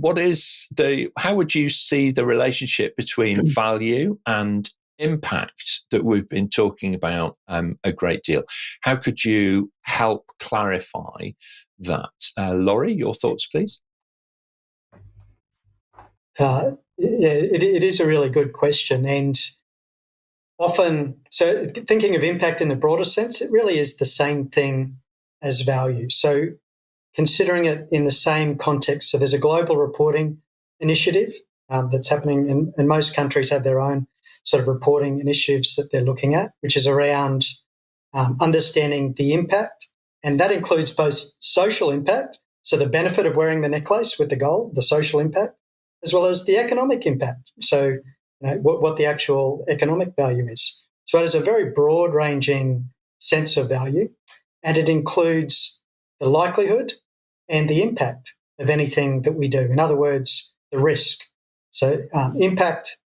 How would you see the relationship between value and impact that we've been talking about a great deal? How could you help clarify that? Laurie, your thoughts, please. It is a really good question, and often, so thinking of impact in the broader sense, it really is the same thing as value. So considering it in the same context, so there's a global reporting initiative that's happening, and most countries have their own sort of reporting initiatives that they're looking at, which is around understanding the impact, and that includes both social impact, so the benefit of wearing the necklace with the gold, the social impact, as well as the economic impact, so what the actual economic value is. So it is a very broad-ranging sense of value, and it includes the likelihood and the impact of anything that we do. In other words, the risk. So impact,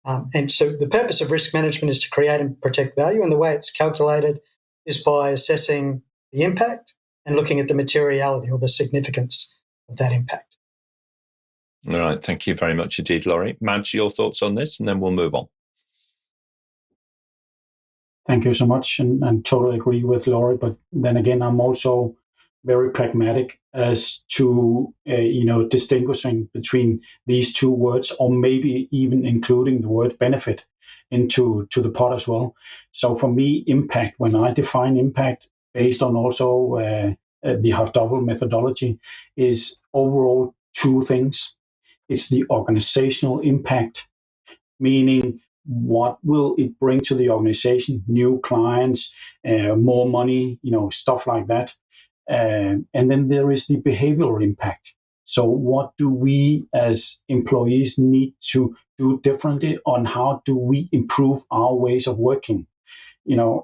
and so the purpose of risk management is to create and protect value, and the way it's calculated is by assessing the impact and looking at the materiality or the significance of that impact. All right, thank you very much indeed, Laurie. Madge, your thoughts on this, and then we'll move on. Thank you so much, and totally agree with Laurie. But then again, I'm also very pragmatic as to distinguishing between these two words, or maybe even including the word benefit into the pot as well. So for me, impact, when I define impact based on also the half double methodology, is overall 2 things. It's the organizational impact, meaning what will it bring to the organization, new clients, more money, stuff like that. And then there is the behavioral impact. So what do we as employees need to do differently on how do we improve our ways of working,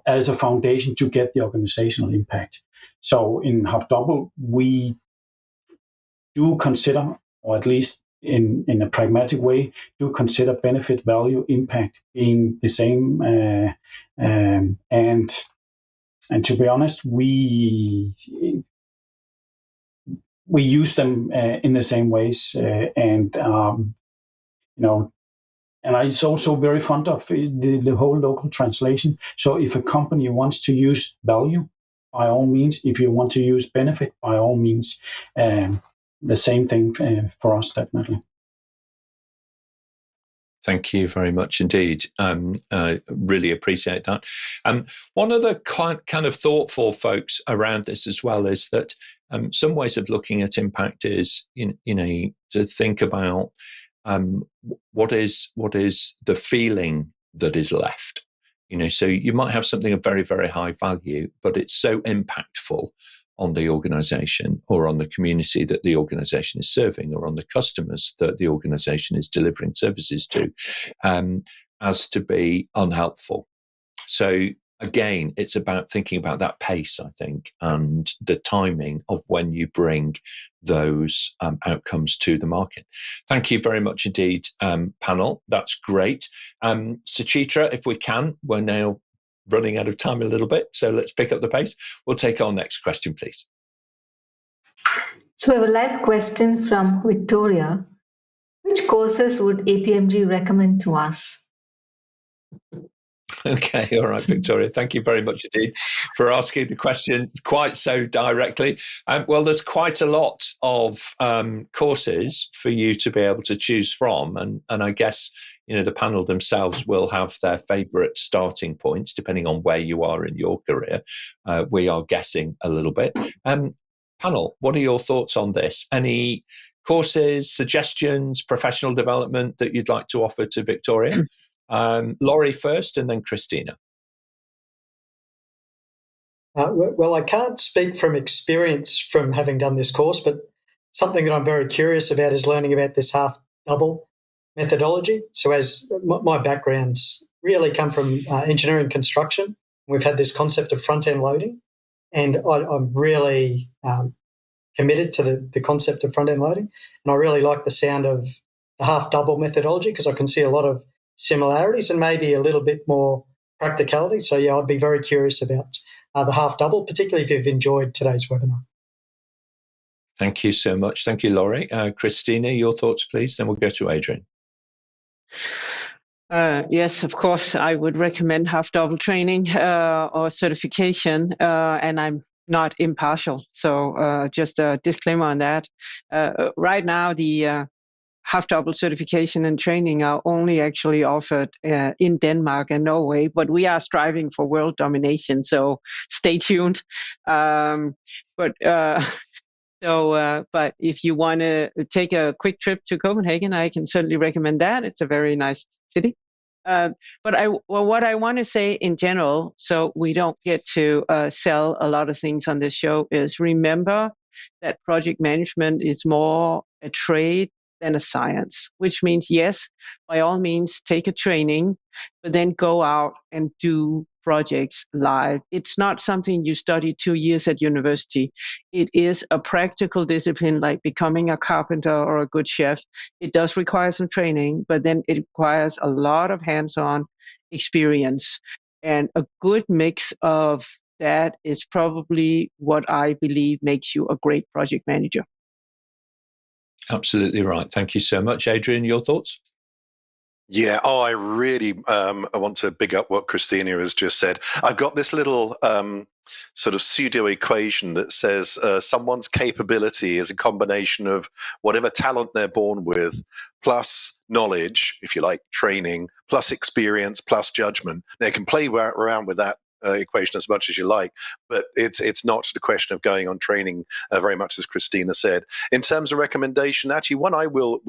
as a foundation to get the organizational impact? So in Half Double, we do consider, or at least in a pragmatic way, do consider benefit, value, impact being the same. And to be honest, we use them in the same ways. And I'm also very fond of the whole local translation. So if a company wants to use value, by all means. If you want to use benefit, by all means. The same thing for us, definitely. Thank you very much indeed. I really appreciate that. One other kind of thought for folks around this as well is that some ways of looking at impact is, to think about what is the feeling that is left. So you might have something of very, very high value, but it's so impactful on the organization or on the community that the organization is serving or on the customers that the organization is delivering services to, as to be unhelpful. So again, it's about thinking about that pace, I think, and the timing of when you bring those outcomes to the market. Thank you very much indeed, panel. That's great. Suchitra, if we can, we're now running out of time a little bit, so let's pick up the pace. We'll take our next question, please. So we have a live question from Victoria. Which courses would APMG recommend to us? Okay, all right, Victoria. Thank you very much indeed for asking the question quite so directly. Well, there's quite a lot of courses for you to be able to choose from, and I guess the panel themselves will have their favourite starting points depending on where you are in your career. We are guessing a little bit. Panel, what are your thoughts on this? Any courses, suggestions, professional development that you'd like to offer to Victoria? Laurie first, and then Christina. Well, I can't speak from experience from having done this course, but something that I'm very curious about is learning about this half double methodology. So as my backgrounds really come from engineering construction, we've had this concept of front-end loading, and I'm really committed to the concept of front-end loading, and I really like the sound of the half double methodology because I can see a lot of similarities and maybe a little bit more practicality. So yeah, I'd be very curious about the half double, particularly if you've enjoyed today's webinar. Thank you so much. Thank you, Laurie. Christina, your thoughts, please. Then we'll go to Adrian. Yes, of course, I would recommend half double training or certification, and I'm not impartial. So just a disclaimer on that. Right now, the half double certification and training are only actually offered in Denmark and Norway, but we are striving for world domination. So stay tuned. But if you want to take a quick trip to Copenhagen, I can certainly recommend that. It's a very nice city. But what I want to say in general, so we don't get to sell a lot of things on this show, is remember that project management is more a trade than a science, which means, yes, by all means, take a training, but then go out and do projects live. It's not something you study 2 years at university. It is a practical discipline like becoming a carpenter or a good chef. It does require some training, but then it requires a lot of hands-on experience. And a good mix of that is probably what I believe makes you a great project manager. Absolutely right. Thank you so much. Adrian, your thoughts? Yeah, I really I want to big up what Christina has just said. I've got this little sort of pseudo equation that says someone's capability is a combination of whatever talent they're born with, plus knowledge, if you like, training, plus experience, plus judgment. They can play around with that equation as much as you like, but it's not the question of going on training very much as Christina said. In terms of recommendation, actually one I will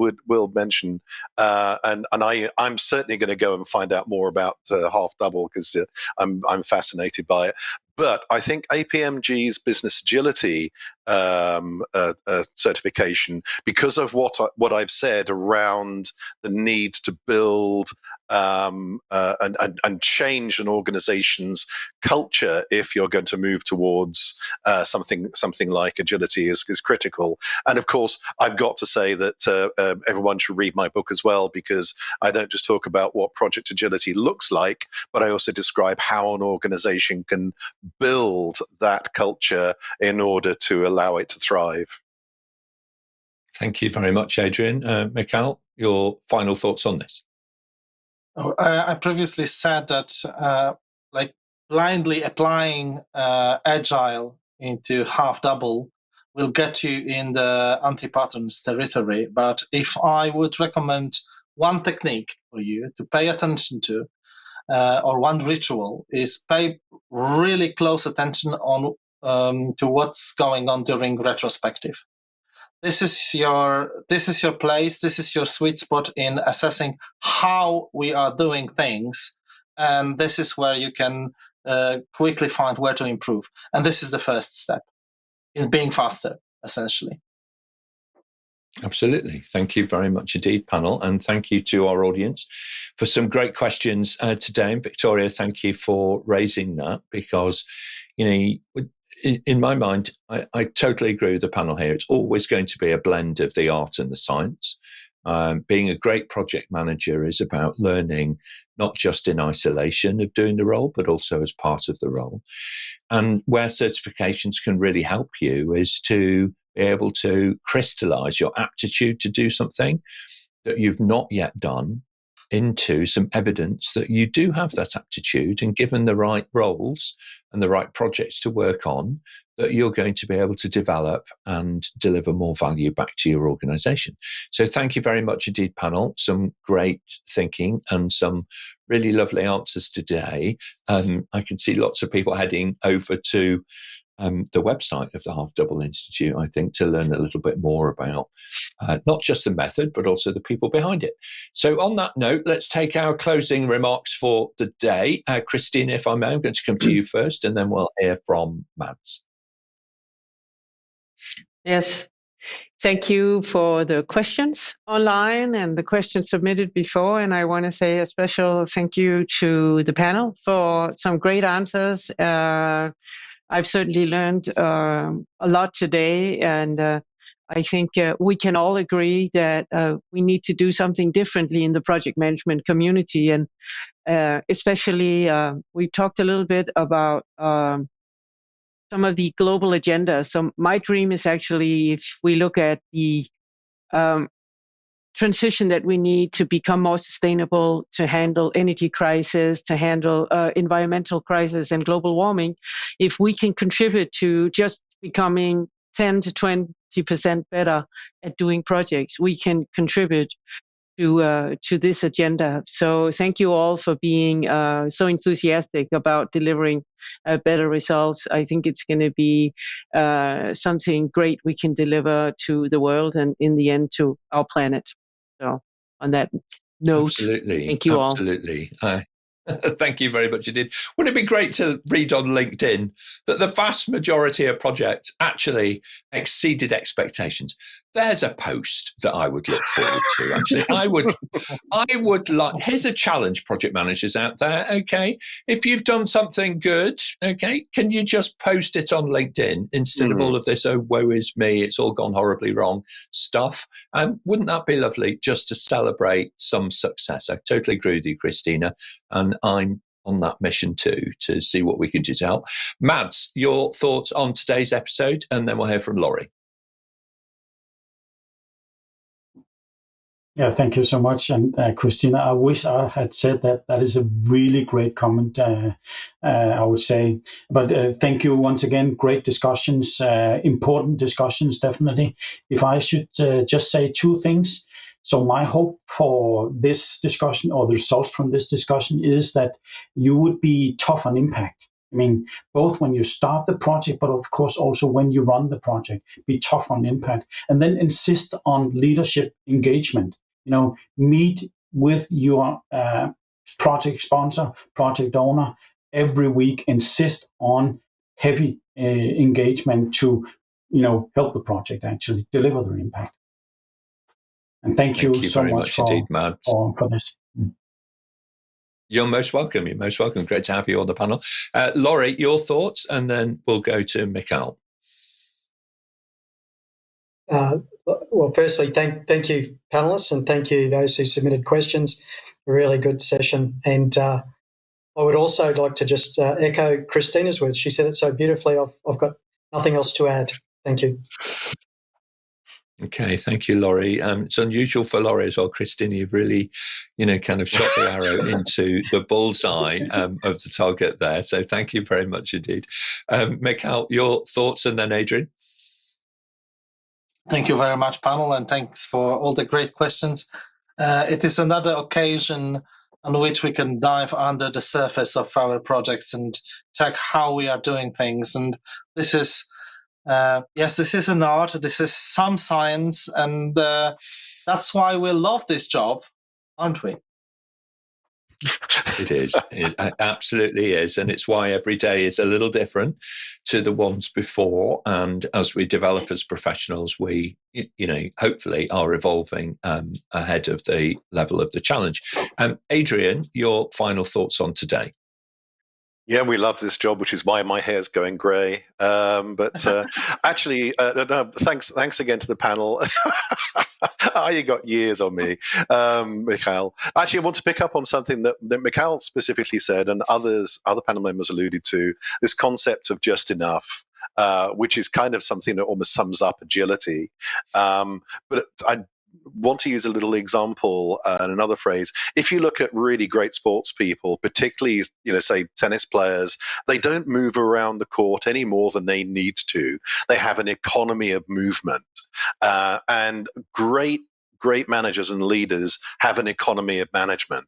mention, and I'm certainly going to go and find out more about half double because I'm fascinated by it. But I think APMG's business agility certification, because of what I've said around the need to build and change an organization's culture if you're going to move towards something like agility is critical. And of course, I've got to say that everyone should read my book as well, because I don't just talk about what project agility looks like, but I also describe how an organization can build that culture in order to allow it to thrive. Thank you very much, Adrian. Michał, your final thoughts on this? I previously said that like blindly applying agile into half double will get you in the anti-patterns territory. But if I would recommend one technique for you to pay attention to, or one ritual, is pay really close attention on to what's going on during retrospective. This is your place. This is your sweet spot in assessing how we are doing things, and this is where you can quickly find where to improve. And this is the first step in being faster, essentially. Absolutely. Thank you very much indeed, panel. And thank you to our audience for some great questions today. And Victoria, thank you for raising that, because, in my mind, I totally agree with the panel here. It's always going to be a blend of the art and the science. Being a great project manager is about learning, not just in isolation of doing the role, but also as part of the role. And where certifications can really help you is to be able to crystallize your aptitude to do something that you've not yet done into some evidence that you do have that aptitude, and given the right roles and the right projects to work on, that you're going to be able to develop and deliver more value back to your organization. So thank you very much indeed, panel. Some great thinking and some really lovely answers today. I can see lots of people heading over to the website of the Half Double Institute, I think, to learn a little bit more about not just the method, but also the people behind it. So on that note, let's take our closing remarks for the day. Christina, if I may, I'm going to come to you first, and then we'll hear from Mads. Yes. Thank you for the questions online and the questions submitted before. And I want to say a special thank you to the panel for some great answers. I've certainly learned a lot today, and I think we can all agree that we need to do something differently in the project management community. And especially, we talked a little bit about some of the global agendas. So my dream is actually, if we look at the transition that we need to become more sustainable, to handle energy crisis, to handle environmental crisis and global warming, if we can contribute to just becoming 10 to 20% better at doing projects, we can contribute to this agenda. So thank you all for being so enthusiastic about delivering better results. I think it's going to be something great we can deliver to the world and in the end to our planet. So on that note, thank you all. Absolutely. Thank you very much indeed. Wouldn't it be great to read on LinkedIn that the vast majority of projects actually exceeded expectations? There's a post that I would look forward to. Actually, I would like. Here's a challenge, project managers out there. Okay, if you've done something good, okay, can you just post it on LinkedIn instead of all of this? Oh, woe is me! It's all gone horribly wrong stuff. Wouldn't that be lovely just to celebrate some success? I totally agree with you, Christina, and I'm on that mission too, to see what we can do to help. Mads, your thoughts on today's episode, and then we'll hear from Laurie. Yeah, thank you so much. And Christina, I wish I had said that. That is a really great comment, I would say. But thank you once again. Great discussions, important discussions, definitely. If I should just say two things. So my hope for this discussion, or the results from this discussion, is that you would be tough on impact. I mean, both when you start the project, but of course also when you run the project, be tough on impact, and then insist on leadership engagement. Meet with your project sponsor, project owner every week, insist on heavy engagement to, help the project actually deliver the impact. And thank you so very much indeed, Mads. for this. You're most welcome. You're most welcome. Great to have you on the panel. Laurie, your thoughts, and then we'll go to Michał. Well, firstly, thank you, panelists, and thank you those who submitted questions. A really good session. And I would also like to just echo Christina's words. She said it so beautifully. I've got nothing else to add. Thank you. Okay, thank you, Laurie. It's unusual for Laurie as well, Christina. You've really, kind of shot the arrow into the bullseye of the target there. So thank you very much indeed. Michał, your thoughts, and then Adrian. Thank you very much, panel, and thanks for all the great questions. It is another occasion on which we can dive under the surface of our projects and check how we are doing things. And this is this is an art, this is some science, and that's why we love this job, aren't we? It is. It absolutely is. And it's why every day is a little different to the ones before. And as we develop as professionals, we, hopefully are evolving ahead of the level of the challenge. Adrian, your final thoughts on today? Yeah, we love this job, which is why my hair's going grey. But actually, no, thanks again to the panel. You got years on me, Michał. Actually, I want to pick up on something that Michał specifically said, and other panel members alluded to, this concept of just enough. Which is kind of something that almost sums up agility. But I want to use a little example and another phrase. If you look at really great sports people, particularly, say tennis players, they don't move around the court any more than they need to. They have an economy of movement. And great managers and leaders have an economy of management.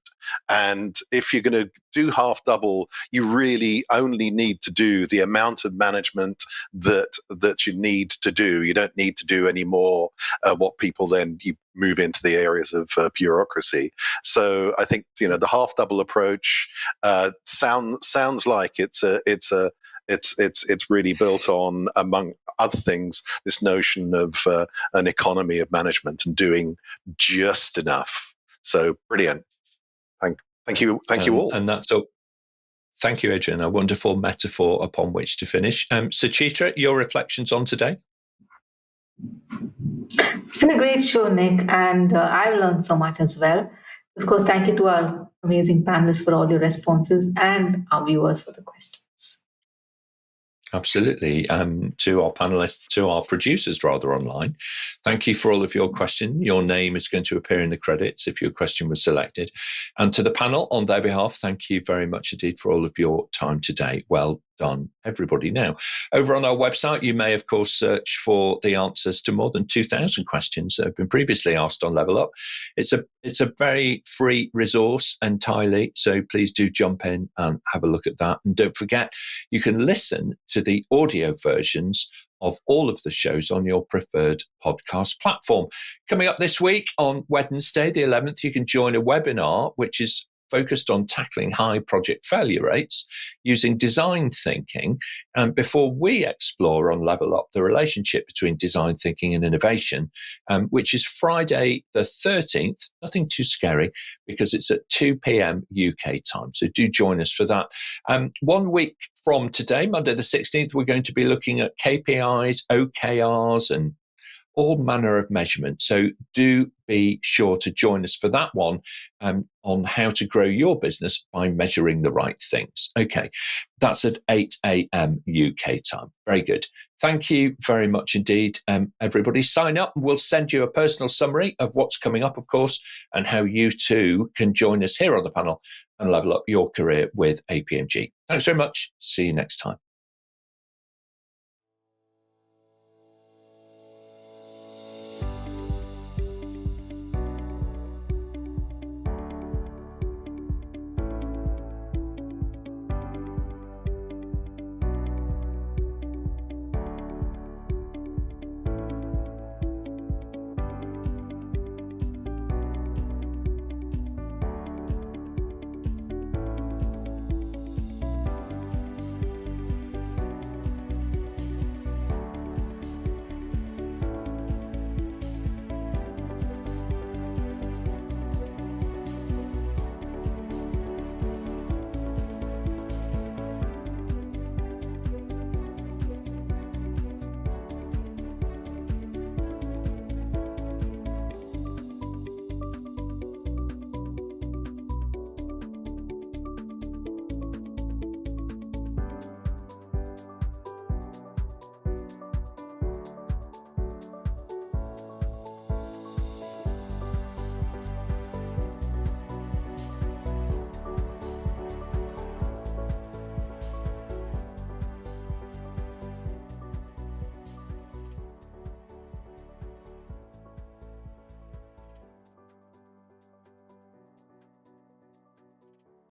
And if you're going to do half double, you really only need to do the amount of management that you need to do. You don't need to do any more what people then you move into the areas of bureaucracy. So I think the half double approach sounds like it's really built on, among other things, this notion of an economy of management and doing just enough. So brilliant. Thank you all. And that's all. Thank you, Adrian. A wonderful metaphor upon which to finish. Suchitra, your reflections on today? It's been a great show, Nick, and I've learned so much as well. Of course, thank you to our amazing panelists for all your responses and our viewers for the questions. Absolutely. To our panelists, to our producers rather online, thank you for all of your questions. Your name is going to appear in the credits if your question was selected. And to the panel, on their behalf, thank you very much indeed for all of your time today. Well done, everybody. Now, over on our website, you may, of course, search for the answers to more than 2,000 questions that have been previously asked on Level Up. It's a very free resource entirely, so please do jump in and have a look at that. And don't forget, you can listen to the audio versions of all of the shows on your preferred podcast platform. Coming up this week on Wednesday, the 11th, you can join a webinar which is focused on tackling high project failure rates using design thinking. And before we explore on Level Up the relationship between design thinking and innovation, which is Friday the 13th, nothing too scary because it's at 2 p.m. UK time. So do join us for that. 1 week from today, Monday the 16th, we're going to be looking at KPIs, OKRs, and all manner of measurement. So do be sure to join us for that one on how to grow your business by measuring the right things. Okay, that's at 8 a.m. UK time. Very good. Thank you very much indeed, everybody. Sign up and we'll send you a personal summary of what's coming up, of course, and how you too can join us here on the panel and level up your career with APMG. Thanks very much. See you next time.